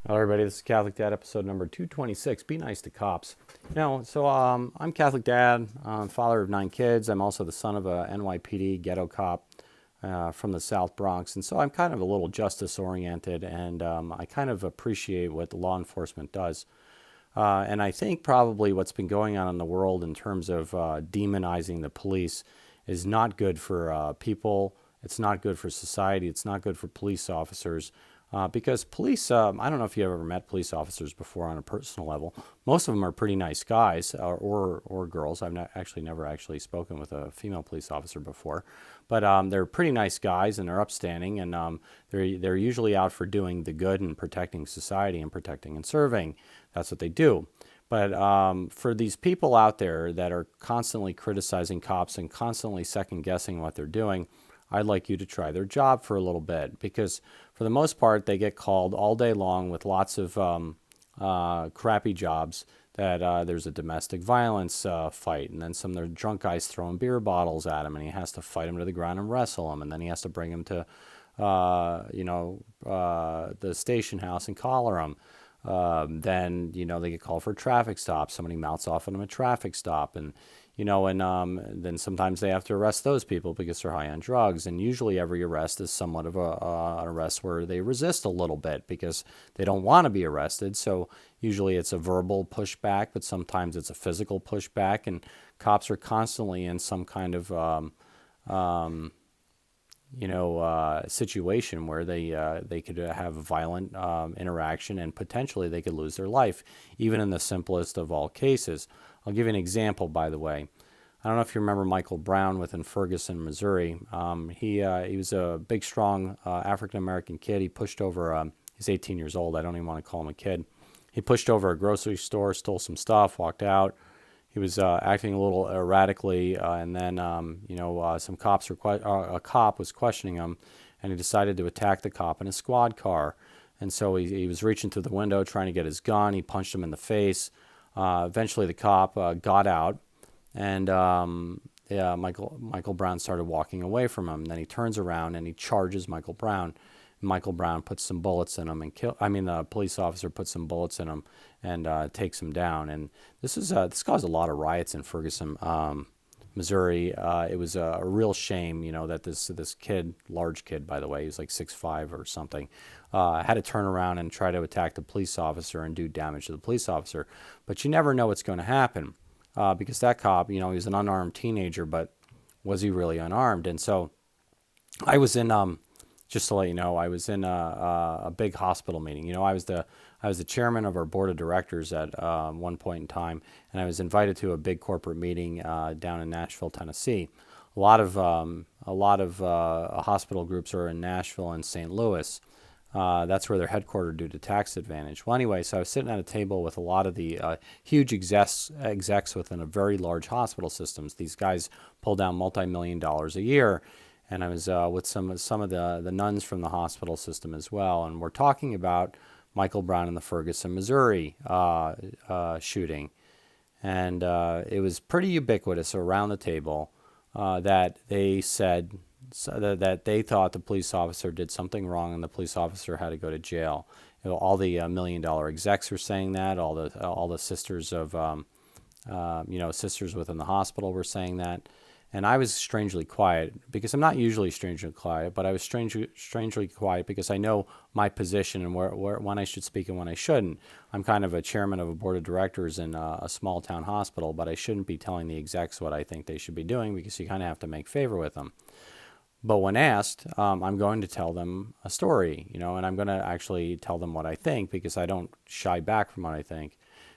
Hello, everybody. This is Catholic Dad, episode number 226. Be nice to cops. I'm Catholic Dad, father of 9 kids. I'm also the son of a NYPD ghetto cop from the South Bronx, and so I'm kind of a little justice oriented, and I kind of appreciate what the law enforcement does. And I think probably what's been going on in the world in terms of demonizing the police is not good for people. It's not good for society. It's not good for police officers. Because police, I don't know if you ever met police officers before on a personal level. Most of them are pretty nice guys or girls. I've not, actually never actually spoken with a female police officer before, but they're pretty nice guys and they're upstanding and they're usually out for doing the good and protecting society and protecting and serving. That's what they do. But for these people out there that are constantly criticizing cops and constantly second guessing what they're doing, I'd like you to try their job for a little bit because, for the most part, they get called all day long with lots of crappy jobs. That there's a domestic violence fight, and then some of the drunk guys throwing beer bottles at him, and he has to fight him to the ground and wrestle him, and then he has to bring him to, the station house and collar him. Then they get called for a traffic stop. Somebody mouths off on them a traffic stop, and then sometimes they have to arrest those people because they're high on drugs. And usually every arrest is somewhat of an arrest where they resist a little bit because they don't want to be arrested. So usually it's a verbal pushback, but sometimes it's a physical pushback. And cops are constantly in some kind of situation where they could have a violent interaction and potentially they could lose their life, even in the simplest of all cases. I'll give you an example, by the way. I don't know if you remember Michael Brown within Ferguson, Missouri. He was a big, strong African American kid. He pushed over. He's 18 years old. I don't even want to call him a kid. He pushed over a grocery store, stole some stuff, walked out. He was acting a little erratically, and then some cops were a cop was questioning him, and he decided to attack the cop in a squad car. And so he was reaching through the window trying to get his gun. He punched him in the face. Eventually, the cop got out, and Michael Brown started walking away from him. Then he turns around and he charges Michael Brown. Michael Brown puts some bullets in him and the police officer puts some bullets in him and takes him down. And this caused a lot of riots in Ferguson, Missouri. It was a real shame, that this kid, large kid by the way, he was like 6'5" or something, had to turn around and try to attack the police officer and do damage to the police officer. But you never know what's going to happen because that cop, he was an unarmed teenager, but was he really unarmed? And so I was in just to let you know, I was in a big hospital meeting. I was the chairman of our board of directors at one point in time, and I was invited to a big corporate meeting down in Nashville, Tennessee. A lot of hospital groups are in Nashville and St. Louis. That's where they're headquartered due to tax advantage. Well, anyway, so I was sitting at a table with a lot of the huge execs within a very large hospital systems. These guys pull down multi-million dollars a year, and I was with some of the nuns from the hospital system as well, and we're talking about Michael Brown in the Ferguson, Missouri shooting, and it was pretty ubiquitous around the table that they said that they thought the police officer did something wrong and the police officer had to go to jail. All the $1 million execs were saying that. All the sisters of sisters within the hospital were saying that. And I was strangely quiet because I'm not usually strangely quiet, but I was strangely quiet because I know my position and when I should speak and when I shouldn't. I'm kind of a chairman of a board of directors in a small town hospital, but I shouldn't be telling the execs what I think they should be doing because you kind of have to make favor with them. But when asked, I'm going to tell them a story, and I'm going to actually tell them what I think because I don't shy back from what I think.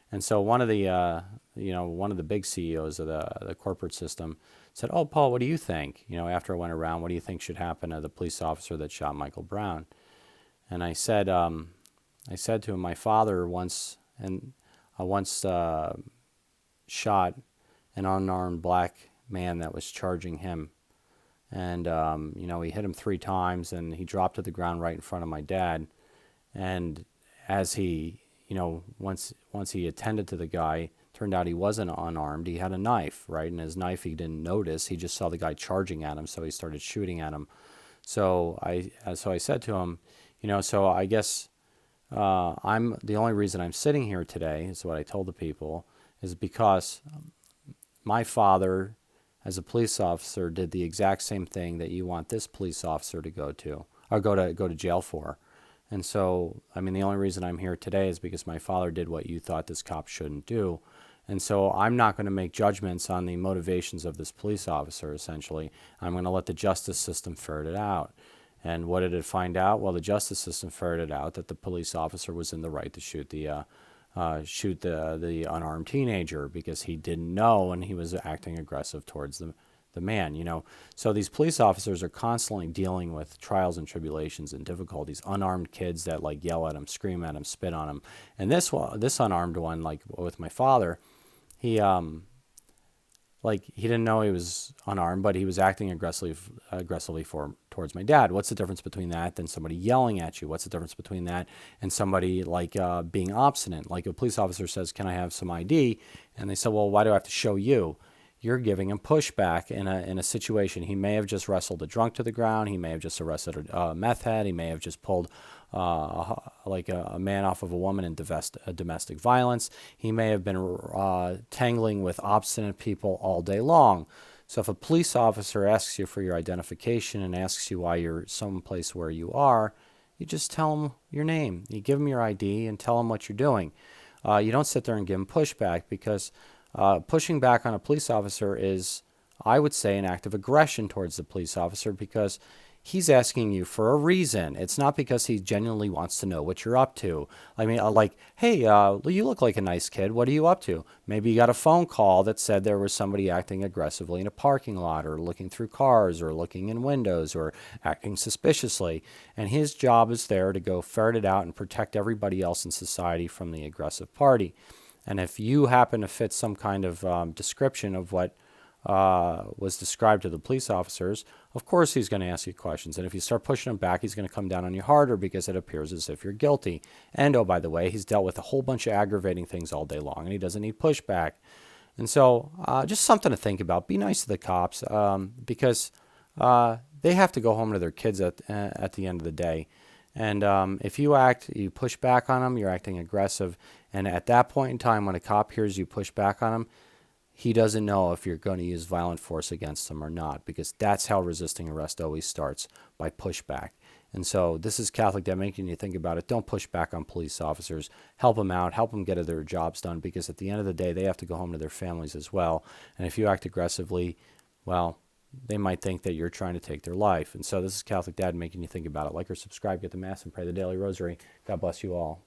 And so one of the big CEOs of the corporate system said, "Oh, Paul, what do you think? After I went around, what do you think should happen to the police officer that shot Michael Brown?" And I said to him, my father once shot an unarmed black man that was charging him, and he hit him 3 times, and he dropped to the ground right in front of my dad, and as he once he attended to the guy, turned out he wasn't unarmed. He had a knife, right? And his knife he didn't notice. He just saw the guy charging at him, so he started shooting at him. So I said to him, so I guess I'm the only reason I'm sitting here today is what I told the people is because my father, as a police officer, did the exact same thing that you want this police officer to go to or go to jail for. And so, I mean, the only reason I'm here today is because my father did what you thought this cop shouldn't do. And so I'm not going to make judgments on the motivations of this police officer, essentially. I'm going to let the justice system ferret it out. And what did it find out? Well, the justice system ferreted out that the police officer was in the right to shoot the unarmed teenager because he didn't know and he was acting aggressive towards the man, you know. So these police officers are constantly dealing with trials and tribulations and difficulties, unarmed kids that like yell at him, scream at him, spit on him. And this unarmed one, like with my father, he he didn't know he was unarmed, but he was acting aggressively towards my dad. What's the difference between that than somebody yelling at you? What's the difference between that and somebody being obstinate? Like a police officer says, "Can I have some ID?" And they say, "Well, why do I have to show you?" You're giving him pushback in a situation. He may have just wrestled a drunk to the ground. He may have just arrested a meth head. He may have just pulled a man off of a woman in domestic violence. He may have been tangling with obstinate people all day long. So if a police officer asks you for your identification and asks you why you're someplace where you are, you just tell him your name. You give him your ID and tell him what you're doing. You don't sit there and give him pushback because pushing back on a police officer is, I would say, an act of aggression towards the police officer because he's asking you for a reason. It's not because he genuinely wants to know what you're up to. I mean, hey, you look like a nice kid. What are you up to? Maybe you got a phone call that said there was somebody acting aggressively in a parking lot or looking through cars or looking in windows or acting suspiciously. And his job is there to go ferret it out and protect everybody else in society from the aggressive party. And if you happen to fit some kind of description of what was described to the police officers, of course he's going to ask you questions. And if you start pushing him back, he's going to come down on you harder because it appears as if you're guilty. And, oh, by the way, he's dealt with a whole bunch of aggravating things all day long, and he doesn't need pushback. And so just something to think about. Be nice to the cops because they have to go home to their kids at the end of the day. And if you push back on them, you're acting aggressive. And at that point in time, when a cop hears you push back on him, he doesn't know if you're going to use violent force against him or not, because that's how resisting arrest always starts, by pushback. And so this is Catholic Dad making you think about it. Don't push back on police officers. Help them out. Help them get their jobs done, because at the end of the day, they have to go home to their families as well. And if you act aggressively, well, they might think that you're trying to take their life. And so this is Catholic Dad making you think about it. Like or subscribe, get the Mass, and pray the Daily Rosary. God bless you all.